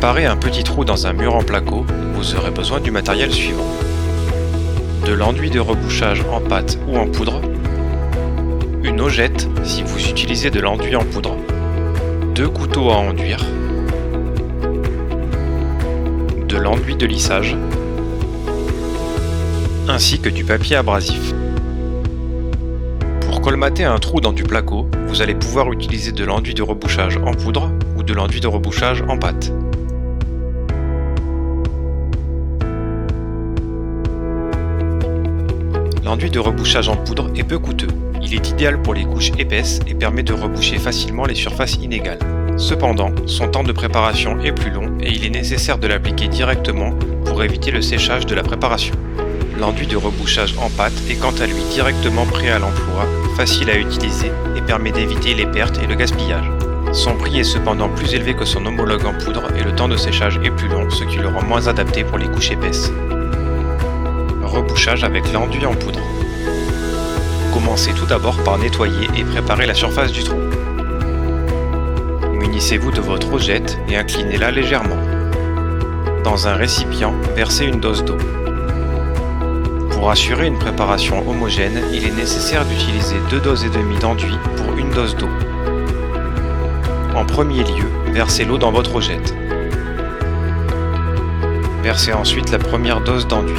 réparer un petit trou dans un mur en placo, vous aurez besoin du matériel suivant. De l'enduit de rebouchage en pâte ou en poudre, une hojette si vous utilisez de l'enduit en poudre, 2 couteaux à enduire, de l'enduit de lissage, ainsi que du papier abrasif. Pour colmater un trou dans du placo, vous allez pouvoir utiliser de l'enduit de rebouchage en poudre ou de l'enduit de rebouchage en pâte. L'enduit de rebouchage en poudre est peu coûteux. Il est idéal pour les couches épaisses et permet de reboucher facilement les surfaces inégales. Cependant, son temps de préparation est plus long et il est nécessaire de l'appliquer directement pour éviter le séchage de la préparation. L'enduit de rebouchage en pâte est quant à lui directement prêt à l'emploi, facile à utiliser et permet d'éviter les pertes et le gaspillage. Son prix est cependant plus élevé que son homologue en poudre et le temps de séchage est plus long, ce qui le rend moins adapté pour les couches épaisses. Rebouchage avec l'enduit en poudre. Commencez tout d'abord par nettoyer et préparer la surface du trou. Munissez-vous de votre hojette et inclinez-la légèrement. Dans un récipient, versez une dose d'eau. Pour assurer une préparation homogène, il est nécessaire d'utiliser 2 doses et demie d'enduit pour une dose d'eau. En premier lieu, versez l'eau dans votre hojette. Versez ensuite la première dose d'enduit.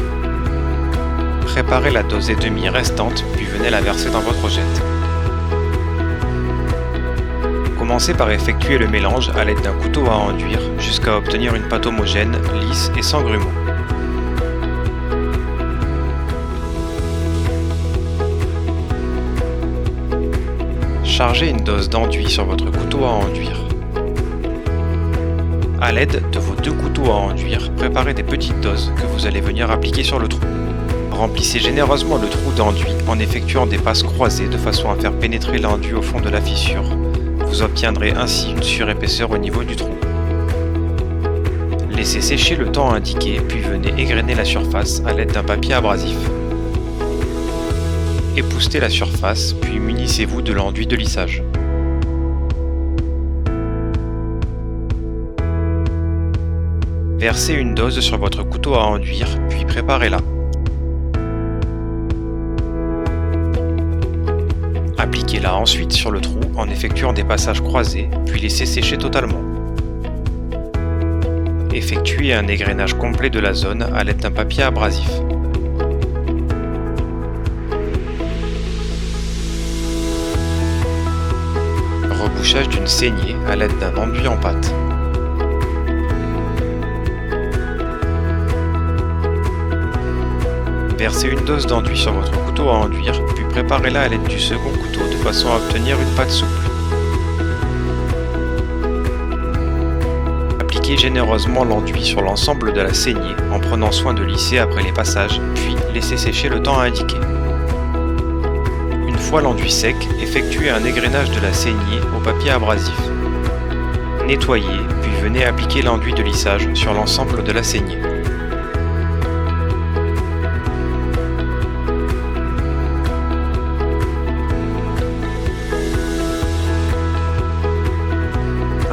Préparez la dose et demie restante, puis venez la verser dans votre hojette. Commencez par effectuer le mélange à l'aide d'un couteau à enduire jusqu'à obtenir une pâte homogène, lisse et sans grumeaux. Chargez une dose d'enduit sur votre couteau à enduire. A l'aide de vos 2 couteaux à enduire, préparez des petites doses que vous allez venir appliquer sur le trou. Remplissez généreusement le trou d'enduit en effectuant des passes croisées de façon à faire pénétrer l'enduit au fond de la fissure. Vous obtiendrez ainsi une surépaisseur au niveau du trou. Laissez sécher le temps indiqué, puis venez égrener la surface à l'aide d'un papier abrasif. Époustez la surface, puis munissez-vous de l'enduit de lissage. Versez une dose sur votre couteau à enduire, puis préparez-la. Appliquez-la ensuite sur le trou en effectuant des passages croisés, puis laissez sécher totalement. Effectuez un égrenage complet de la zone à l'aide d'un papier abrasif. Rebouchage d'une saignée à l'aide d'un enduit en pâte. Versez une dose d'enduit sur votre couteau à enduire, puis préparez-la à l'aide du second couteau de façon à obtenir une pâte souple. Appliquez généreusement l'enduit sur l'ensemble de la saignée en prenant soin de lisser après les passages, puis laissez sécher le temps indiqué. Une fois l'enduit sec, effectuez un égrenage de la saignée au papier abrasif. Nettoyez, puis venez appliquer l'enduit de lissage sur l'ensemble de la saignée.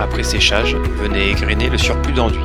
Après séchage, venez égrener le surplus d'enduit.